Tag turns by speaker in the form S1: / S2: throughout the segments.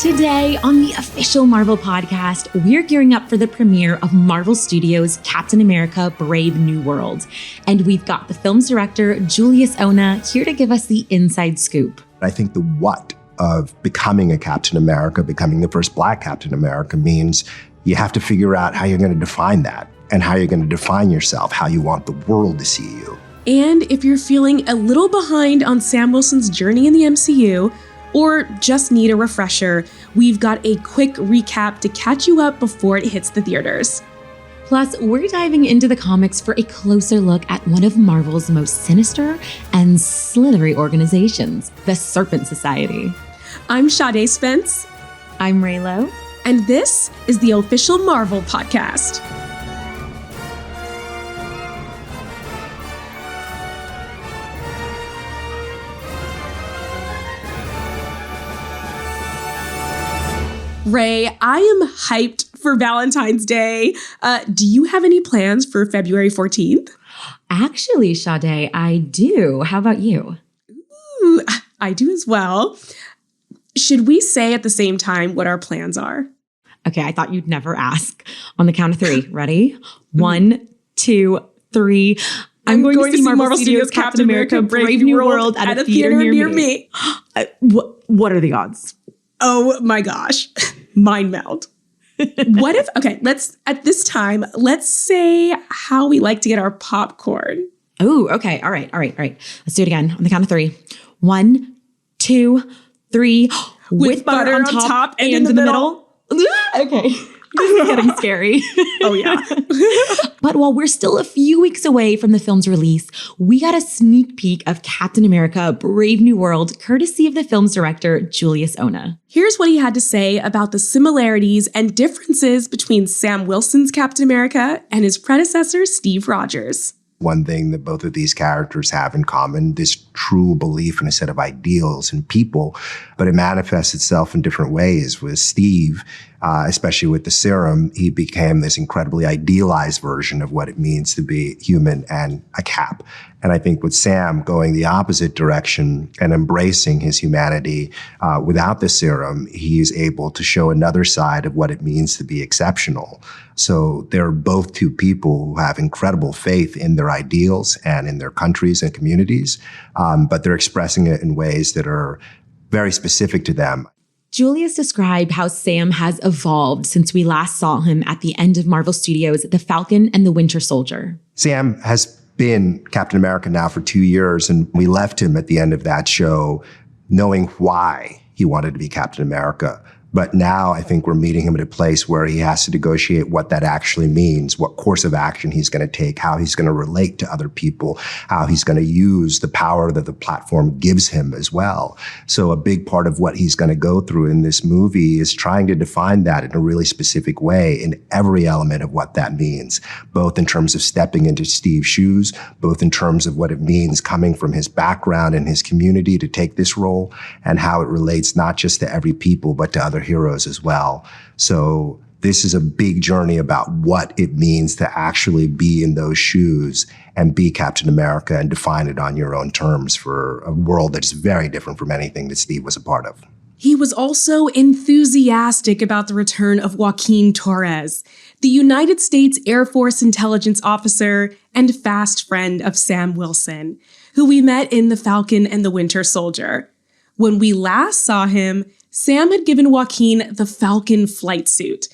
S1: Today on the official Marvel podcast, we're gearing up for the premiere of Marvel Studios' Captain America: Brave New World. And we've got the film's director, Julius Onah, here to give us the inside scoop.
S2: I think the what of becoming a Captain America, becoming the first Black Captain America, means you have to figure out how you're going to define that and how you're going to define yourself, how you want the world to see you.
S3: And if you're feeling a little behind on Sam Wilson's journey in the MCU, or just need a refresher, we've got a quick recap to catch you up before it hits the theaters.
S1: Plus, we're diving into the comics for a closer look at one of Marvel's most sinister and slithery organizations, the Serpent Society.
S3: I'm Sade Spence.
S1: I'm Raylo.
S3: And this is the official Marvel podcast. Ray, I am hyped for Valentine's Day. Do you have any plans for February 14th?
S1: Actually, Sade, I do. How about you?
S3: Ooh, I do as well. Should we say at the same time what our plans are?
S1: Okay, I thought you'd never ask. On the count of three. Ready? 1, 2, 3. I'm going to see Marvel Studios' Captain America: Brave New World at a theater near me. What are the odds?
S3: Oh my gosh. Mind meld. What if, let's say how we like to get our popcorn.
S1: Oh, okay. All right. Let's do it again on the count of 3. 1, 2, 3.
S3: With butter on top and in the middle.
S1: Okay. This is getting scary.
S3: Oh, yeah.
S1: But while we're still a few weeks away from the film's release, we got a sneak peek of Captain America: Brave New World, courtesy of the film's director, Julius Onah.
S3: Here's what he had to say about the similarities and differences between Sam Wilson's Captain America and his predecessor, Steve Rogers.
S2: One thing that both of these characters have in common, this true belief in a set of ideals and people, but it manifests itself in different ways. With Steve, especially with the serum, he became this incredibly idealized version of what it means to be human and a Cap. And I think with Sam going the opposite direction and embracing his humanity without the serum, he's able to show another side of what it means to be exceptional. So they're both two people who have incredible faith in their ideals and in their countries and communities, but they're expressing it in ways that are very specific to them.
S1: Julius described how Sam has evolved since we last saw him at the end of Marvel Studios' The Falcon and the Winter Soldier.
S2: Sam has been Captain America now for 2 years, and we left him at the end of that show knowing why he wanted to be Captain America. But now I think we're meeting him at a place where he has to negotiate what that actually means, what course of action he's going to take, how he's going to relate to other people, how he's going to use the power that the platform gives him as well. So a big part of what he's going to go through in this movie is trying to define that in a really specific way in every element of what that means, both in terms of stepping into Steve's shoes, both in terms of what it means coming from his background and his community to take this role, and how it relates not just to every people, but to other heroes as well. So this is a big journey about what it means to actually be in those shoes and be Captain America and define it on your own terms for a world that's very different from anything that Steve was a part of.
S3: He was also enthusiastic about the return of Joaquin Torres, the United States Air Force intelligence officer and fast friend of Sam Wilson, who we met in The Falcon and the Winter Soldier. When we last saw him, Sam had given Joaquin the Falcon flight suit.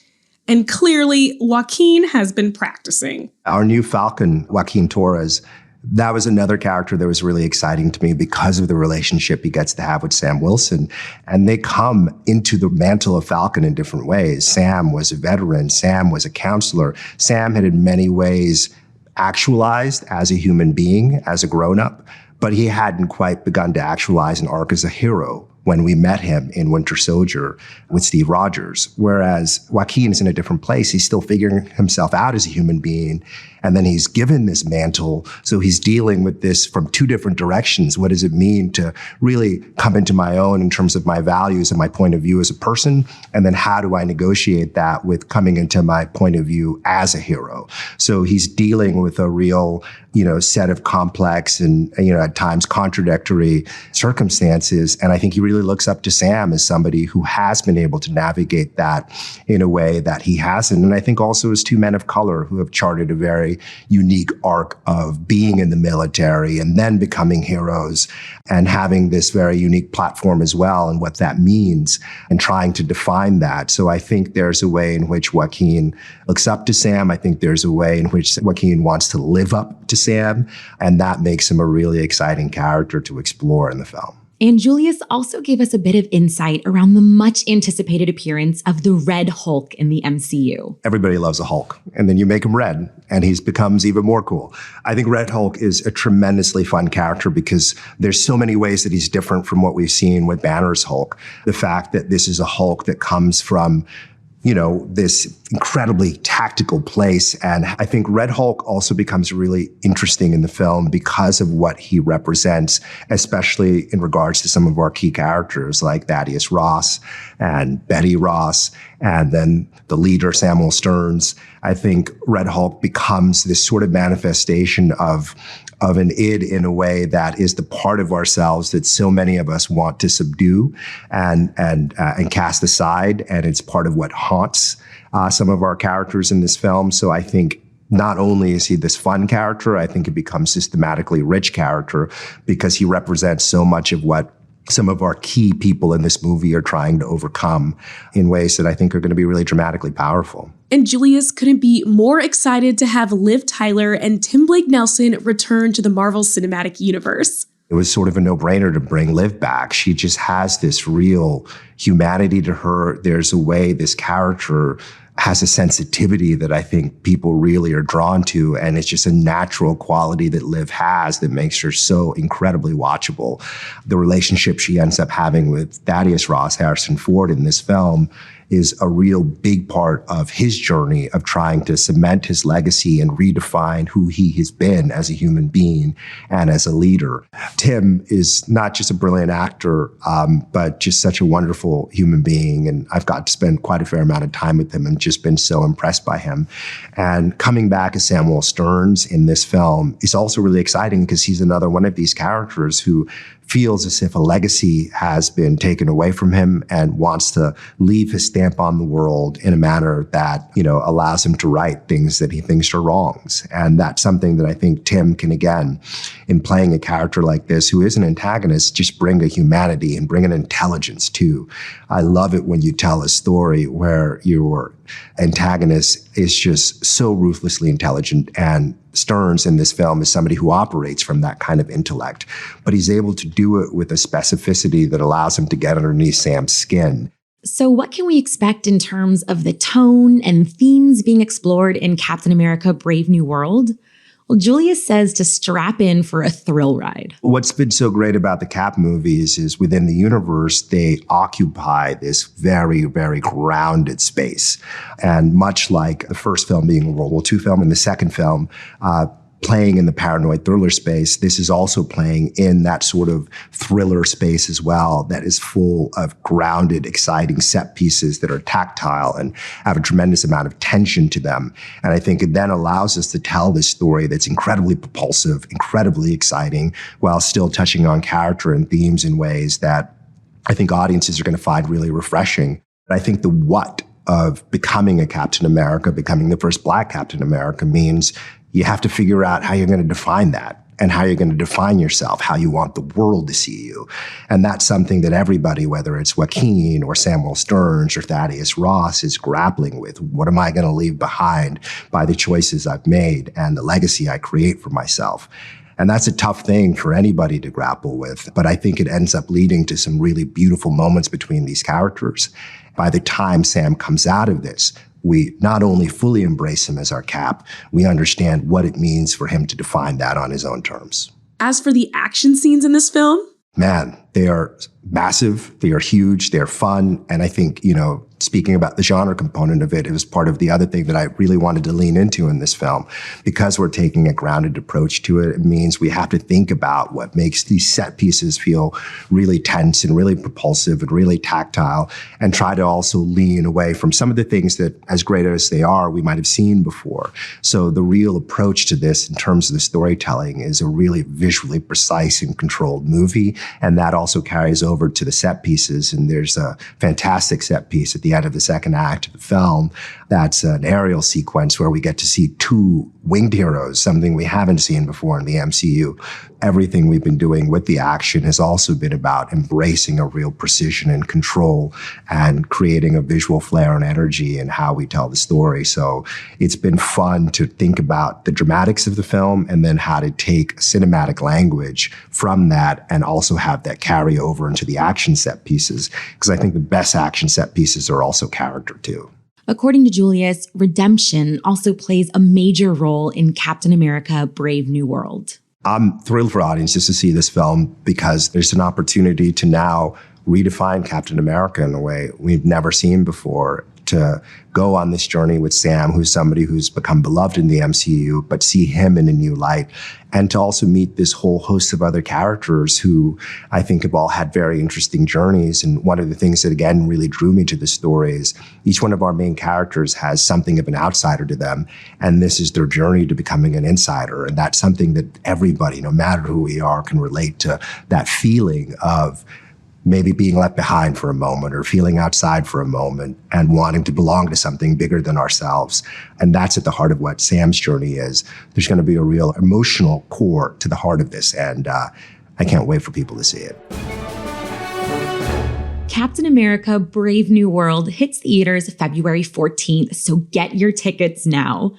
S3: And clearly, Joaquin has been practicing.
S2: Our new Falcon, Joaquin Torres, that was another character that was really exciting to me because of the relationship he gets to have with Sam Wilson. And they come into the mantle of Falcon in different ways. Sam was a veteran. Sam was a counselor. Sam had in many ways actualized as a human being, as a grown-up, but he hadn't quite begun to actualize an arc as a hero when we met him in Winter Soldier with Steve Rogers. Whereas Joaquin is in a different place. He's still figuring himself out as a human being. And then he's given this mantle. So he's dealing with this from two different directions. What does it mean to really come into my own in terms of my values and my point of view as a person? And then how do I negotiate that with coming into my point of view as a hero? So he's dealing with a real, set of complex and, at times contradictory circumstances. And I think he really really looks up to Sam as somebody who has been able to navigate that in a way that he hasn't. And I think also as two men of color who have charted a very unique arc of being in the military and then becoming heroes and having this very unique platform as well and what that means and trying to define that. So I think there's a way in which Joaquin looks up to Sam. I think there's a way in which Joaquin wants to live up to Sam, and that makes him a really exciting character to explore in the film.
S1: And Julius also gave us a bit of insight around the much anticipated appearance of the Red Hulk in the MCU.
S2: Everybody loves a Hulk, and then you make him red, and he becomes even more cool. I think Red Hulk is a tremendously fun character because there's so many ways that he's different from what we've seen with Banner's Hulk. The fact that this is a Hulk that comes from this incredibly tactical place. And I think Red Hulk also becomes really interesting in the film because of what he represents, especially in regards to some of our key characters like Thaddeus Ross and Betty Ross, and then the leader, Samuel Stearns. I think Red Hulk becomes this sort of manifestation of an id in a way that is the part of ourselves that so many of us want to subdue and cast aside. And it's part of what haunts some of our characters in this film. So I think not only is he this fun character, I think he becomes systematically rich character because he represents so much of what some of our key people in this movie are trying to overcome in ways that I think are going to be really dramatically powerful.
S3: And Julius couldn't be more excited to have Liv Tyler and Tim Blake Nelson return to the Marvel Cinematic Universe.
S2: It was sort of a no-brainer to bring Liv back. She just has this real humanity to her. There's a way this character has a sensitivity that I think people really are drawn to. And it's just a natural quality that Liv has that makes her so incredibly watchable. The relationship she ends up having with Thaddeus Ross, Harrison Ford, in this film is a real big part of his journey of trying to cement his legacy and redefine who he has been as a human being and as a leader. Tim is not just a brilliant actor, but just such a wonderful human being. And I've got to spend quite a fair amount of time with him and just been so impressed by him. And coming back as Samuel Stearns in this film is also really exciting because he's another one of these characters who feels as if a legacy has been taken away from him and wants to leave his stamp on the world in a manner that, allows him to right things that he thinks are wrongs. And that's something that I think Tim can, again, in playing a character like this, who is an antagonist, just bring a humanity and bring an intelligence too. I love it when you tell a story where your antagonist is just so ruthlessly intelligent, and Stearns in this film is somebody who operates from that kind of intellect, but he's able to do it with a specificity that allows him to get underneath Sam's skin.
S1: So what can we expect in terms of the tone and themes being explored in Captain America: Brave New World? Well, Julius says to strap in for a thrill ride.
S2: What's been so great about the Cap movies is within the universe, they occupy this very, very grounded space. And much like the first film being a World War II film and the second film, playing in the paranoid thriller space, this is also playing in that sort of thriller space as well that is full of grounded, exciting set pieces that are tactile and have a tremendous amount of tension to them. And I think it then allows us to tell this story that's incredibly propulsive, incredibly exciting, while still touching on character and themes in ways that I think audiences are going to find really refreshing. But I think the what of becoming a Captain America, becoming the first Black Captain America, means you have to figure out how you're going to define that and how you're going to define yourself, how you want the world to see you. And that's something that everybody, whether it's Joaquin or Samuel Stearns or Thaddeus Ross, is grappling with. What am I going to leave behind by the choices I've made and the legacy I create for myself? And that's a tough thing for anybody to grapple with. But I think it ends up leading to some really beautiful moments between these characters. By the time Sam comes out of this, we not only fully embrace him as our Cap, we understand what it means for him to define that on his own terms.
S3: As for the action scenes in this film,
S2: man, they are massive, they are huge, they're fun. And I think, speaking about the genre component of it, it was part of the other thing that I really wanted to lean into in this film. Because we're taking a grounded approach to it, it means we have to think about what makes these set pieces feel really tense and really propulsive and really tactile, and try to also lean away from some of the things that, as great as they are, we might have seen before. So the real approach to this in terms of the storytelling is a really visually precise and controlled movie, and that also also carries over to the set pieces. And there's a fantastic set piece at the end of the second act of the film. That's an aerial sequence where we get to see two winged heroes, something we haven't seen before in the MCU. Everything we've been doing with the action has also been about embracing a real precision and control and creating a visual flair and energy in how we tell the story. So it's been fun to think about the dramatics of the film and then how to take cinematic language from that and also have that carry over into the action set pieces. Because I think the best action set pieces are also character too.
S1: According to Julius, redemption also plays a major role in Captain America: Brave New World.
S2: I'm thrilled for audiences to see this film because there's an opportunity to now redefine Captain America in a way we've never seen before, to go on this journey with Sam, who's somebody who's become beloved in the MCU, but see him in a new light, and to also meet this whole host of other characters who I think have all had very interesting journeys. And one of the things that, again, really drew me to the story is each one of our main characters has something of an outsider to them, and this is their journey to becoming an insider. And that's something that everybody, no matter who we are, can relate to, that feeling of maybe being left behind for a moment or feeling outside for a moment and wanting to belong to something bigger than ourselves. And that's at the heart of what Sam's journey is. There's going to be a real emotional core to the heart of this, and I can't wait for people to see it.
S1: Captain America: Brave New World hits theaters February 14th, so get your tickets now.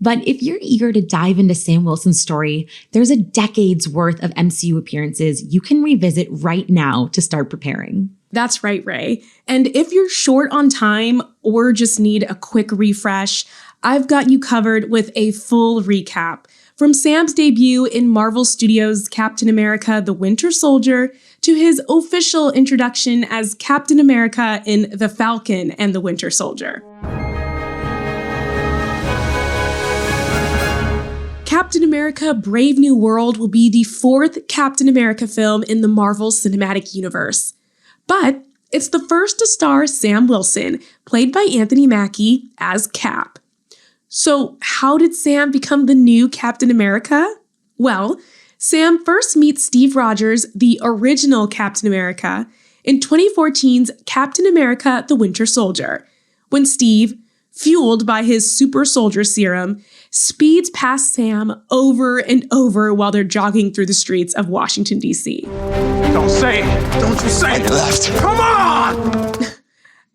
S1: But if you're eager to dive into Sam Wilson's story, there's a decade's worth of MCU appearances you can revisit right now to start preparing.
S3: That's right, Ray. And if you're short on time or just need a quick refresh, I've got you covered with a full recap. From Sam's debut in Marvel Studios' Captain America: The Winter Soldier to his official introduction as Captain America in The Falcon and the Winter Soldier. Captain America: Brave New World will be the fourth Captain America film in the Marvel Cinematic Universe. But it's the first to star Sam Wilson, played by Anthony Mackie, as Cap. So how did Sam become the new Captain America? Well, Sam first meets Steve Rogers, the original Captain America, in 2014's Captain America: The Winter Soldier, when Steve, fueled by his super soldier serum, speeds past Sam over and over while they're jogging through the streets of Washington, D.C.
S4: Don't say it! Don't you say it! Left. Come on!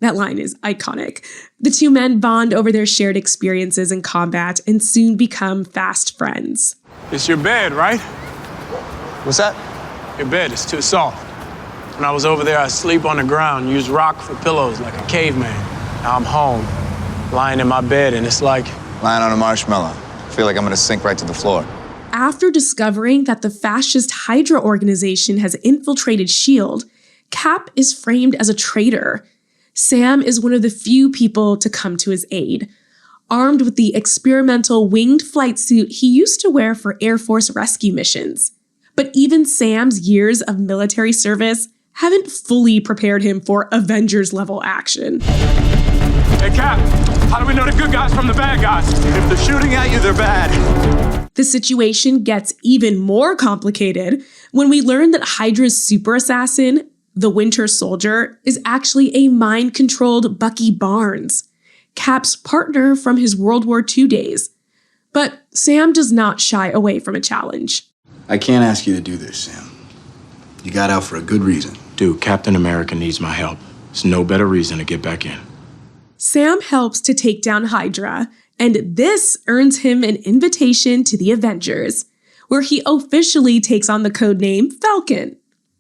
S3: That line is iconic. The two men bond over their shared experiences in combat and soon become fast friends.
S4: It's your bed, right?
S5: What's that?
S4: Your bed is too soft. When I was over there, I sleep on the ground, use rock for pillows like a caveman. Now I'm home, lying in my bed, and it's like...
S5: lying on a marshmallow. I feel like I'm gonna sink right to the floor.
S3: After discovering that the fascist Hydra organization has infiltrated S.H.I.E.L.D., Cap is framed as a traitor. Sam is one of the few people to come to his aid. Armed with the experimental winged flight suit he used to wear for Air Force rescue missions. But even Sam's years of military service haven't fully prepared him for Avengers-level action.
S4: Hey, Cap, how do we know the good guys from the bad guys?
S5: If they're shooting at you, they're bad.
S3: The situation gets even more complicated when we learn that Hydra's super assassin, the Winter Soldier, is actually a mind-controlled Bucky Barnes, Cap's partner from his World War II days. But Sam does not shy away from a challenge.
S6: I can't ask you to do this, Sam. You got out for a good reason.
S4: Dude, Captain America needs my help. There's no better reason to get back in.
S3: Sam helps to take down Hydra, and this earns him an invitation to the Avengers, where he officially takes on the codename Falcon.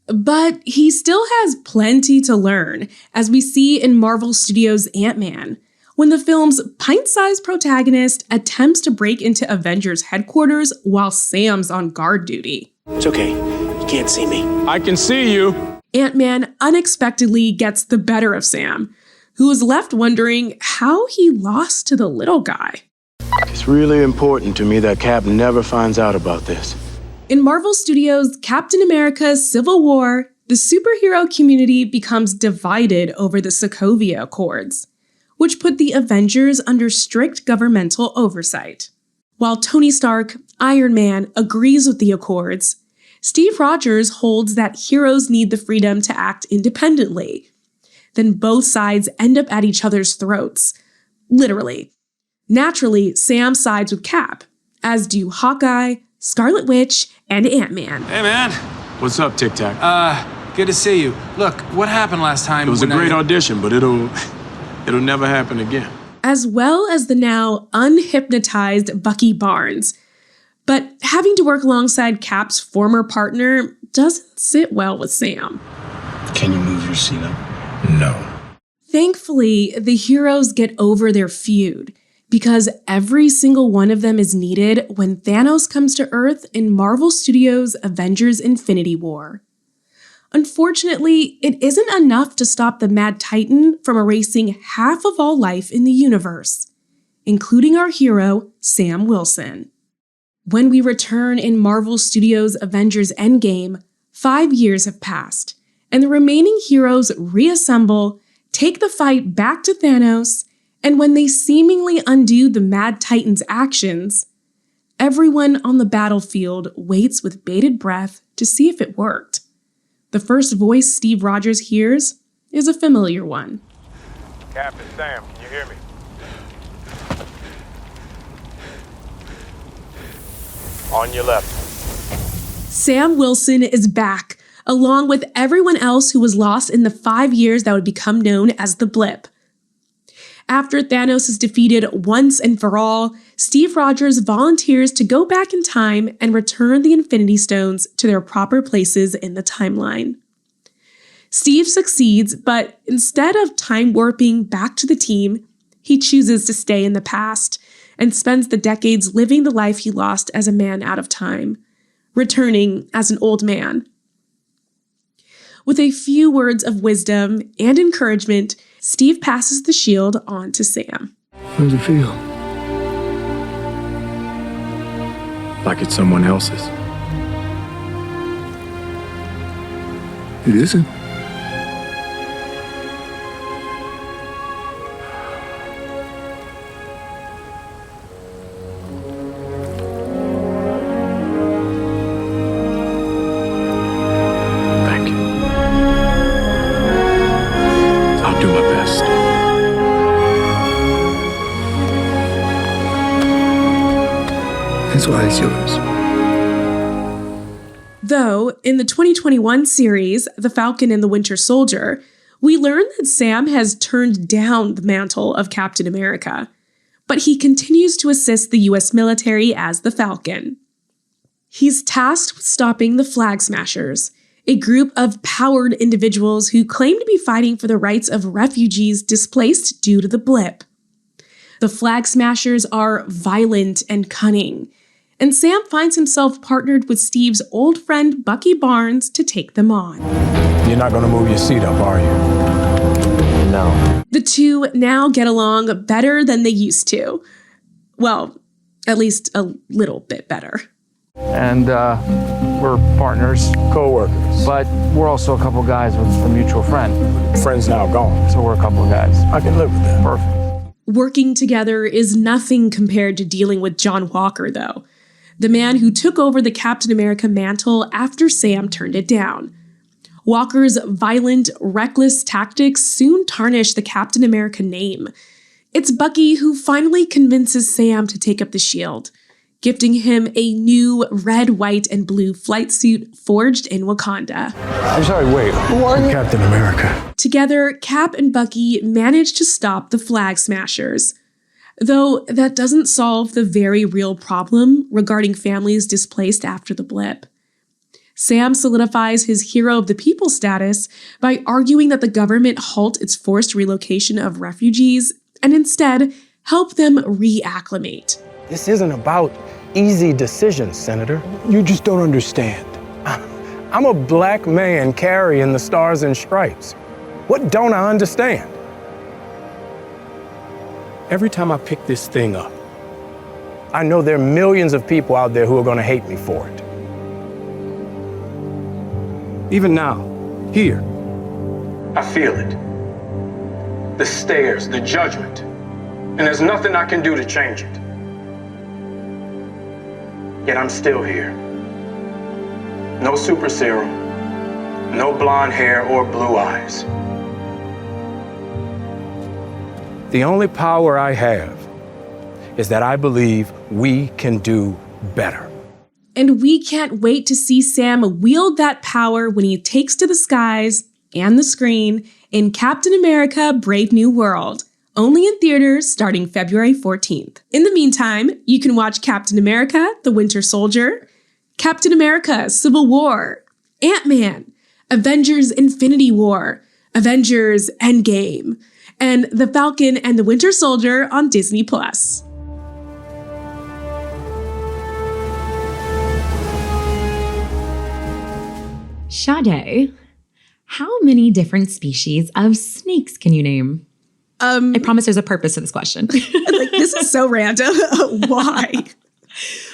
S3: But he still has plenty to learn, as we see in Marvel Studios' Ant-Man, when the film's pint-sized protagonist attempts to break into Avengers headquarters while Sam's on guard duty.
S7: It's okay. You can't see me.
S4: I can see you.
S3: Ant-Man unexpectedly gets the better of Sam, who is left wondering how he lost to the little guy.
S4: It's really important to me that Cap never finds out about this.
S3: In Marvel Studios' Captain America's Civil War, the superhero community becomes divided over the Sokovia Accords, which put the Avengers under strict governmental oversight. While Tony Stark, Iron Man, agrees with the Accords, Steve Rogers holds that heroes need the freedom to act independently. Then both sides end up at each other's throats. Literally. Naturally, Sam sides with Cap, as do Hawkeye, Scarlet Witch, and Ant-Man.
S8: Hey, man.
S4: What's up, Tic Tac?
S8: Good to see you. Look, what happened last time?
S4: It was a great audition, but it'll never happen again.
S3: As well as the now unhypnotized Bucky Barnes. But having to work alongside Cap's former partner doesn't sit well with Sam.
S6: Can you move your seat up? No.
S3: Thankfully, the heroes get over their feud, because every single one of them is needed when Thanos comes to Earth in Marvel Studios' Avengers Infinity War. Unfortunately, it isn't enough to stop the Mad Titan from erasing half of all life in the universe, including our hero, Sam Wilson. When we return in Marvel Studios' Avengers Endgame, 5 years have passed, and the remaining heroes reassemble, take the fight back to Thanos, and when they seemingly undo the Mad Titan's actions, everyone on the battlefield waits with bated breath to see if it worked. The first voice Steve Rogers hears is a familiar one.
S4: Captain Sam, can you hear me? On your left.
S3: Sam Wilson is back, along with everyone else who was lost in the 5 years that would become known as the Blip. After Thanos is defeated once and for all, Steve Rogers volunteers to go back in time and return the Infinity Stones to their proper places in the timeline. Steve succeeds, but instead of time warping back to the team, he chooses to stay in the past and spends the decades living the life he lost as a man out of time, returning as an old man. With a few words of wisdom and encouragement, Steve passes the shield on to Sam.
S9: How does it feel?
S4: Like it's someone else's.
S9: It isn't.
S4: Thank you. I'll do my best.
S9: That's why it's yours.
S3: Though, in the 2021 series, The Falcon and the Winter Soldier, we learn that Sam has turned down the mantle of Captain America, but he continues to assist the US military as the Falcon. He's tasked with stopping the Flag Smashers, a group of powered individuals who claim to be fighting for the rights of refugees displaced due to the Blip. The Flag Smashers are violent and cunning, and Sam finds himself partnered with Steve's old friend Bucky Barnes to take them on.
S4: You're not gonna move your seat up, are you?
S7: No.
S3: The two now get along better than they used to. Well, at least a little bit better.
S10: And we're partners,
S4: Co-workers.
S10: but we're also a couple guys with a mutual friend.
S4: Friends now gone.
S10: So we're a couple of guys.
S4: I can live with that.
S10: Perfect.
S3: Working together is nothing compared to dealing with John Walker, though, the man who took over the Captain America mantle after Sam turned it down. Walker's violent, reckless tactics soon tarnish the Captain America name. It's Bucky who finally convinces Sam to take up the shield, gifting him a new red, white, and blue flight suit forged in Wakanda.
S10: I'm sorry, wait, who are you?
S4: Captain America.
S3: Together, Cap and Bucky manage to stop the Flag Smashers. Though that doesn't solve the very real problem regarding families displaced after the Blip. Sam solidifies his hero of the people status by arguing that the government halt its forced relocation of refugees and instead help them reacclimate.
S11: This isn't about easy decisions, Senator.
S9: You just don't understand.
S11: I'm a black man carrying the stars and stripes. What don't I understand? Every time I pick this thing up, I know there are millions of people out there who are going to hate me for it. Even now, here, I feel it. The stares, the judgment. And there's nothing I can do to change it. Yet I'm still here. No super serum. No blonde hair or blue eyes. The only power I have is that I believe we can do better.
S3: And we can't wait to see Sam wield that power when he takes to the skies and the screen in Captain America: Brave New World, only in theaters starting February 14th. In the meantime, you can watch Captain America: The Winter Soldier, Captain America: Civil War, Ant-Man, Avengers: Infinity War, Avengers: Endgame, and The Falcon and the Winter Soldier on Disney+.
S1: Sade, how many different species of snakes can you name? I promise there's a purpose to this question.
S3: This is so random. Why?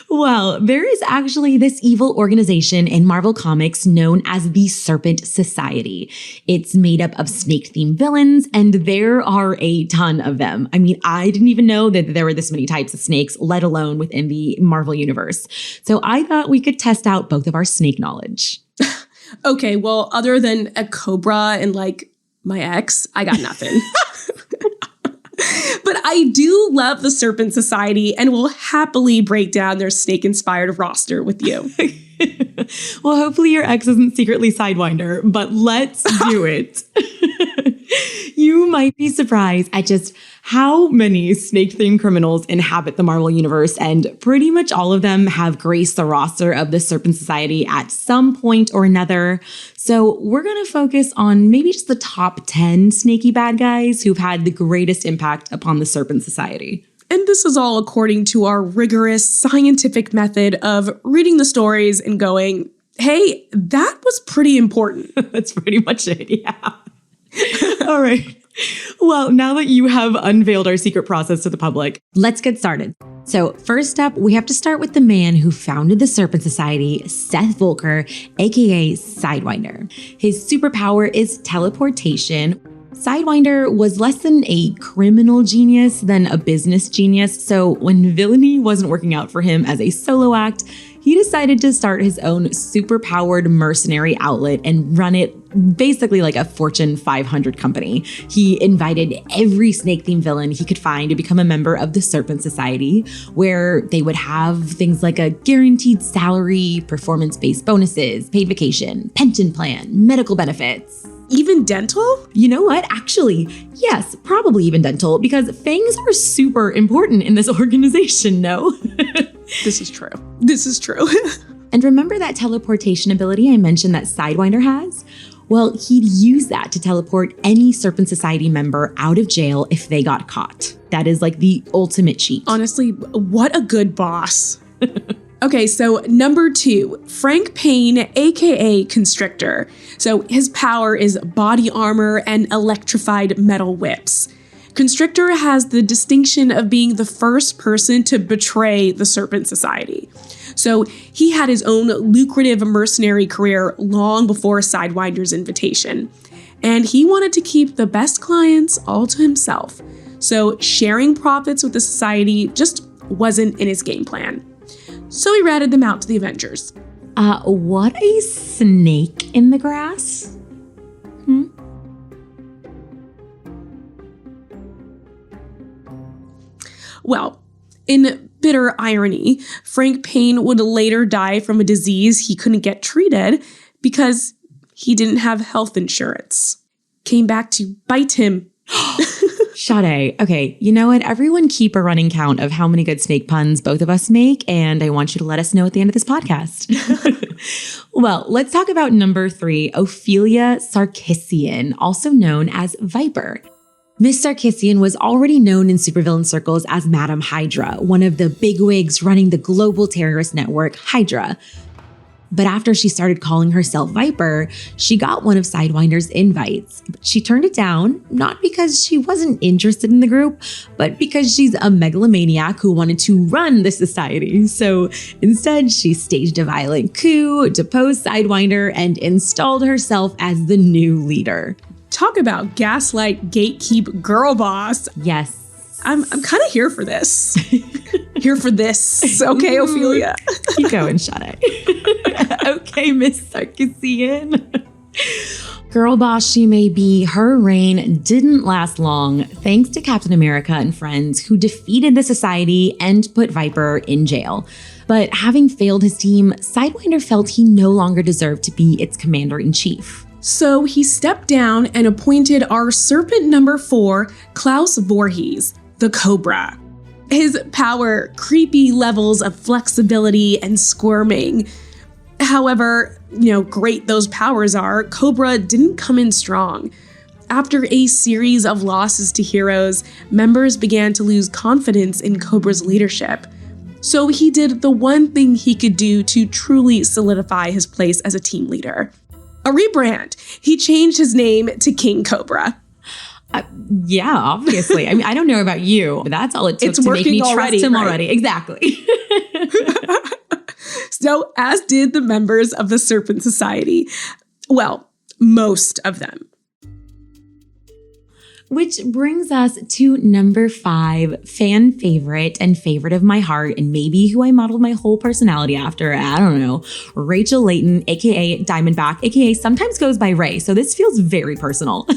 S1: Well, there is actually this evil organization in Marvel Comics known as the Serpent Society. It's made up of snake-themed villains, and there are a ton of them. I mean, I didn't even know that there were this many types of snakes, let alone within the Marvel universe. So I thought we could test out both of our snake knowledge.
S3: Okay, well, other than a cobra and my ex, I got nothing. But I do love the Serpent Society and will happily break down their snake-inspired roster with you.
S1: Well, hopefully your ex isn't secretly Sidewinder, but let's do it. You might be surprised at just how many snake-themed criminals inhabit the Marvel Universe, and pretty much all of them have graced the roster of the Serpent Society at some point or another. So we're going to focus on maybe just the top 10 snaky bad guys who've had the greatest impact upon the Serpent Society.
S3: And this is all according to our rigorous scientific method of reading the stories and going, hey, that was pretty important.
S1: That's pretty much it, yeah. All right. Well, now that you have unveiled our secret process to the public, let's get started. So first up, we have to start with the man who founded the Serpent Society, Seth Volker, aka Sidewinder. His superpower is teleportation. Sidewinder was less than a criminal genius than a business genius, so when villainy wasn't working out for him as a solo act, he decided to start his own superpowered mercenary outlet and run it basically like a Fortune 500 company. He invited every snake-themed villain he could find to become a member of the Serpent Society, where they would have things like a guaranteed salary, performance-based bonuses, paid vacation, pension plan, medical benefits.
S3: Even dental?
S1: You know what? Actually, yes, probably even dental, because fangs are super important in this organization, no?
S3: This is true. This is true.
S1: And remember that teleportation ability I mentioned that Sidewinder has? Well, he'd use that to teleport any Serpent Society member out of jail if they got caught. That is like the ultimate cheat.
S3: Honestly, what a good boss. Okay, so number 2, Frank Payne, aka Constrictor. So his power is body armor and electrified metal whips. Constrictor has the distinction of being the first person to betray the Serpent Society. So he had his own lucrative mercenary career long before Sidewinder's invitation. And he wanted to keep the best clients all to himself. So sharing profits with the society just wasn't in his game plan. So he ratted them out to the Avengers.
S1: What a snake in the grass?
S3: Well, in bitter irony, Frank Payne would later die from a disease he couldn't get treated because he didn't have health insurance. Came back to bite him.
S1: Sade, okay, you know what? Everyone keep a running count of how many good snake puns both of us make, and I want you to let us know at the end of this podcast. Well, let's talk about number 3, Ophelia Sarkissian, also known as Viper. Miss Sarkissian was already known in supervillain circles as Madam Hydra, one of the bigwigs running the global terrorist network Hydra. But after she started calling herself Viper, she got one of Sidewinder's invites. She turned it down, not because she wasn't interested in the group, but because she's a megalomaniac who wanted to run the society. So instead, she staged a violent coup, deposed Sidewinder, and installed herself as the new leader.
S3: Talk about gaslight, gatekeep, girl boss.
S1: Yes.
S3: I'm kind of here for this. Here for this. Okay, Ophelia.
S1: Keep going, Sade. Okay. Okay, Miss Sarkisian. Girl boss she may be, her reign didn't last long thanks to Captain America and friends who defeated the Society and put Viper in jail. But having failed his team, Sidewinder felt he no longer deserved to be its commander-in-chief.
S3: So he stepped down and appointed our Serpent number 4, Klaus Voorhees, the Cobra. His power, creepy levels of flexibility and squirming. However, great those powers are, Cobra didn't come in strong. After a series of losses to heroes, members began to lose confidence in Cobra's leadership. So he did the one thing he could do to truly solidify his place as a team leader. A rebrand. He changed his name to King Cobra.
S1: Yeah, obviously. I mean, I don't know about you, but that's all it took to make me trust him already. Exactly.
S3: So, as did the members of the Serpent Society. Well, most of them.
S1: Which brings us to number 5, fan favorite and favorite of my heart, and maybe who I modeled my whole personality after, I don't know, Rachel Layton, aka Diamondback, aka sometimes goes by Ray, so this feels very personal.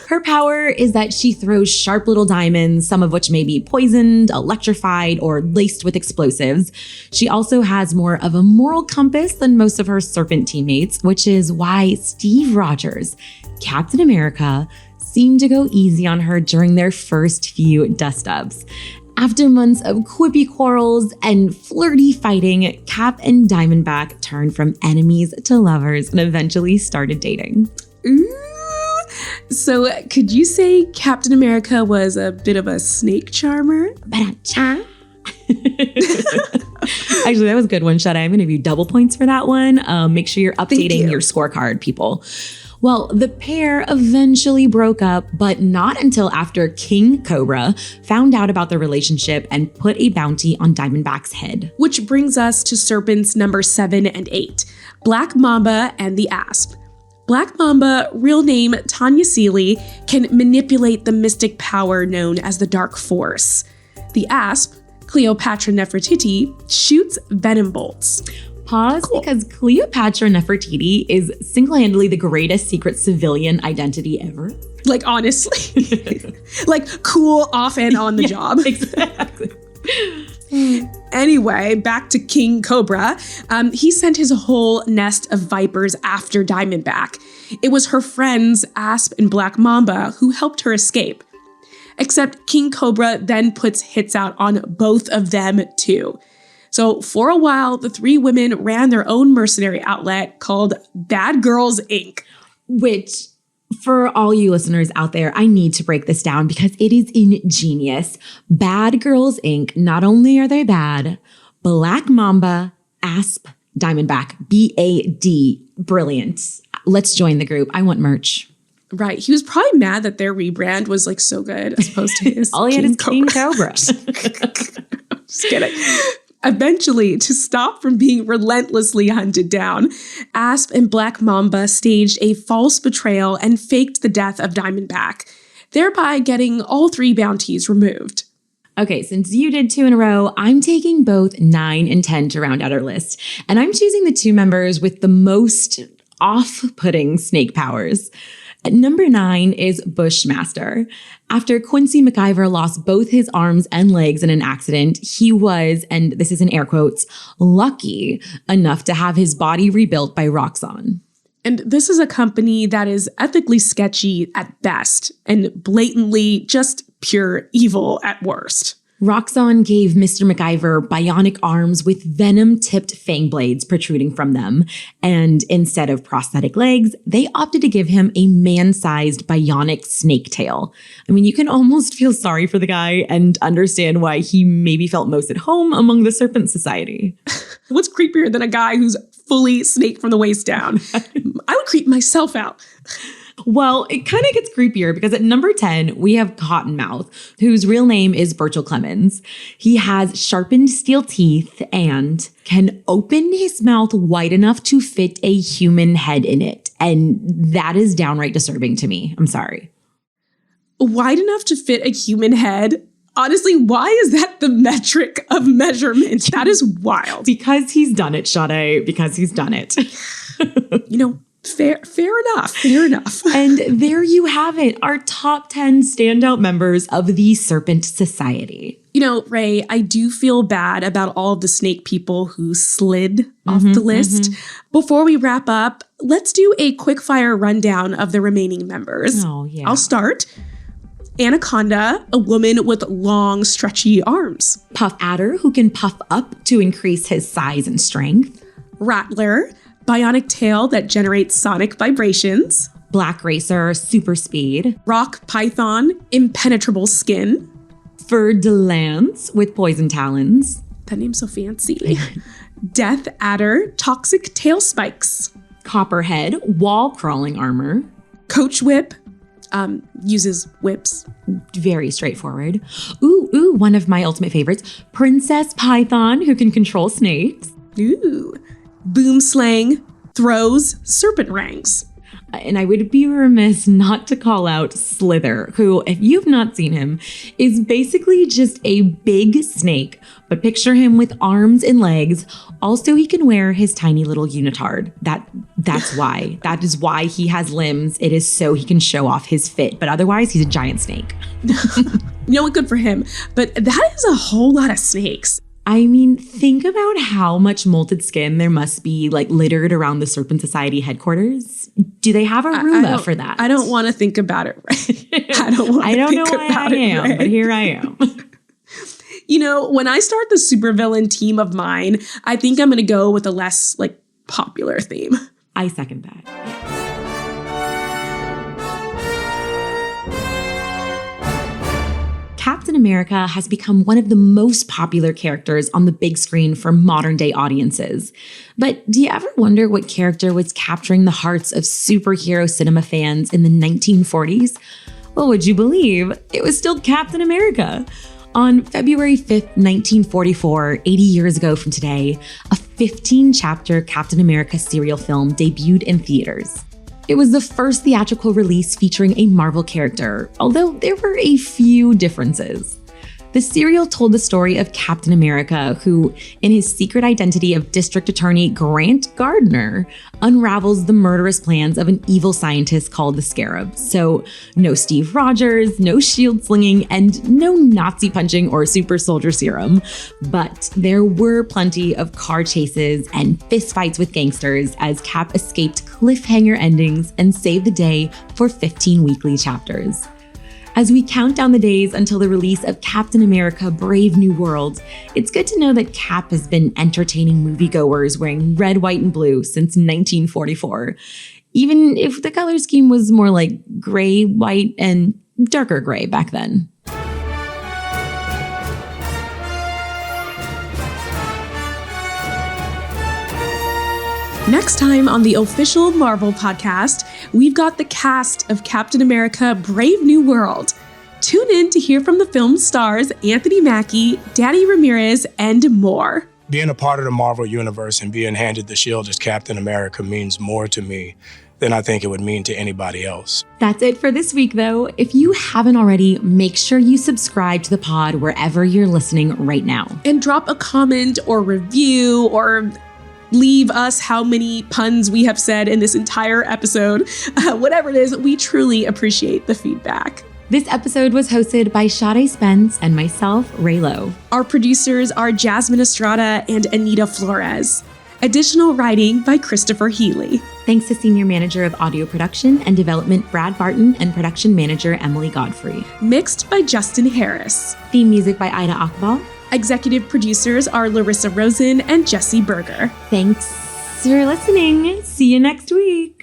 S1: Her power is that she throws sharp little diamonds, some of which may be poisoned, electrified, or laced with explosives. She also has more of a moral compass than most of her Serpent teammates, which is why Steve Rogers, Captain America, seemed to go easy on her during their first few dust-ups. After months of quippy quarrels and flirty fighting, Cap and Diamondback turned from enemies to lovers and eventually started dating.
S3: Ooh. So could you say Captain America was a bit of a snake charmer?
S1: Actually, that was a good one, Sade. I'm going to give you double points for that one. Make sure you're updating your scorecard, people. Well, the pair eventually broke up, but not until after King Cobra found out about the relationship and put a bounty on Diamondback's head.
S3: Which brings us to Serpents number 7 and 8, Black Mamba and the Asp. Black Mamba, real name Tanya Seeley, can manipulate the mystic power known as the Dark Force. The Asp, Cleopatra Nefertiti, shoots venom bolts.
S1: Pause, because Cleopatra Nefertiti is single-handedly the greatest secret civilian identity ever.
S3: Like, honestly. Like, cool off and on the job.
S1: Exactly.
S3: Anyway, back to King Cobra. He sent his whole nest of vipers after Diamondback. It was her friends, Asp and Black Mamba, who helped her escape. Except King Cobra then puts hits out on both of them, too. So for a while, the 3 women ran their own mercenary outlet called Bad Girls, Inc.
S1: Which, for all you listeners out there, I need to break this down because it is ingenious. Bad Girls, Inc. Not only are they bad, Black Mamba, Asp, Diamondback, BAD. Brilliant. Let's join the group. I want merch.
S3: Right. He was probably mad that their rebrand was like so good as opposed to his
S1: all he had is King Cobra.
S3: Just kidding. Eventually, to stop from being relentlessly hunted down, Asp and Black Mamba staged a false betrayal and faked the death of Diamondback, thereby getting all 3 bounties removed.
S1: Okay, since you did 2 in a row, I'm taking both 9 and 10 to round out our list. And I'm choosing the 2 members with the most off-putting snake powers. At number 9 is Bushmaster. After Quincy McIver lost both his arms and legs in an accident, he was, and this is in air quotes, lucky enough to have his body rebuilt by Roxxon.
S3: And this is a company that is ethically sketchy at best and blatantly just pure evil at worst.
S1: Roxxon gave Mr. McIver bionic arms with venom-tipped fang blades protruding from them. And instead of prosthetic legs, they opted to give him a man-sized bionic snake tail. I mean, you can almost feel sorry for the guy and understand why he maybe felt most at home among the Serpent Society.
S3: What's creepier than a guy who's fully snake from the waist down? I would creep myself out.
S1: Well, it kind of gets creepier because at number 10, we have Cottonmouth, whose real name is Burchell Clemens. He has sharpened steel teeth and can open his mouth wide enough to fit a human head in it. And that is downright disturbing to me. I'm sorry.
S3: Wide enough to fit a human head? Honestly, why is that the metric of measurement? That is wild.
S1: Because he's done it, Sade. Because he's done it.
S3: Fair enough.
S1: And there you have it, our top 10 standout members of the Serpent Society.
S3: Ray, I do feel bad about all of the snake people who slid off the list. Before we wrap up, let's do a quick-fire rundown of the remaining members.
S1: Oh, yeah.
S3: I'll start. Anaconda, a woman with long, stretchy arms.
S1: Puff Adder, who can puff up to increase his size and strength.
S3: Rattler, bionic tail that generates sonic vibrations.
S1: Black Racer, super speed.
S3: Rock Python, impenetrable skin.
S1: Fer de Lance, with poison talons.
S3: That name's so fancy. Death Adder, toxic tail spikes.
S1: Copperhead, wall crawling armor.
S3: Coach Whip, uses whips.
S1: Very straightforward. Ooh, one of my ultimate favorites. Princess Python, who can control snakes.
S3: Ooh. Boomslang, throws serpent rangs.
S1: And I would be remiss not to call out Slither, who, if you've not seen him, is basically just a big snake, but picture him with arms and legs. Also, he can wear his tiny little unitard. That's why. That is why he has limbs. It is so he can show off his fit, but otherwise he's a giant snake.
S3: Good for him. But that is a whole lot of snakes.
S1: I mean, think about how much molted skin there must be littered around the Serpent Society headquarters. Do they have a Roomba for that?
S3: I don't want to think about it, Ray. I don't know why I am,
S1: but here I am.
S3: When I start the supervillain team of mine, I think I'm going to go with a less popular theme.
S1: I second that. Captain America has become one of the most popular characters on the big screen for modern day audiences. But do you ever wonder what character was capturing the hearts of superhero cinema fans in the 1940s? Well, would you believe it was still Captain America? On February 5th, 1944, 80 years ago from today, a 15-chapter Captain America serial film debuted in theaters. It was the first theatrical release featuring a Marvel character, although there were a few differences. The serial told the story of Captain America, who, in his secret identity of District Attorney Grant Gardner, unravels the murderous plans of an evil scientist called the Scarab. So, no Steve Rogers, no shield slinging, and no Nazi punching or super soldier serum. But there were plenty of car chases and fistfights with gangsters as Cap escaped cliffhanger endings and saved the day for 15 weekly chapters. As we count down the days until the release of Captain America: Brave New World, it's good to know that Cap has been entertaining moviegoers wearing red, white, and blue since 1944, even if the color scheme was more like gray, white, and darker gray back then.
S3: Next time on the official Marvel podcast, we've got the cast of Captain America: Brave New World. Tune in to hear from the film stars Anthony Mackie, Danny Ramirez, and more.
S11: Being a part of the Marvel Universe and being handed the shield as Captain America means more to me than I think it would mean to anybody else.
S1: That's it for this week, though. If you haven't already, make sure you subscribe to the pod wherever you're listening right now.
S3: And drop a comment or review or leave us how many puns we have said in this entire episode. Whatever it is, we truly appreciate the feedback.
S1: This episode was hosted by Sade Spence and myself, Ray Lowe.
S3: Our producers are Jasmine Estrada and Anita Flores. Additional writing by Christopher Healy.
S1: Thanks to Senior Manager of Audio Production and Development Brad Barton and Production Manager Emily Godfrey.
S3: Mixed by Justin Harris.
S1: Theme music by Ida Akbal.
S3: Executive producers are Larissa Rosen and Jesse Berger.
S1: Thanks for listening. See you next week.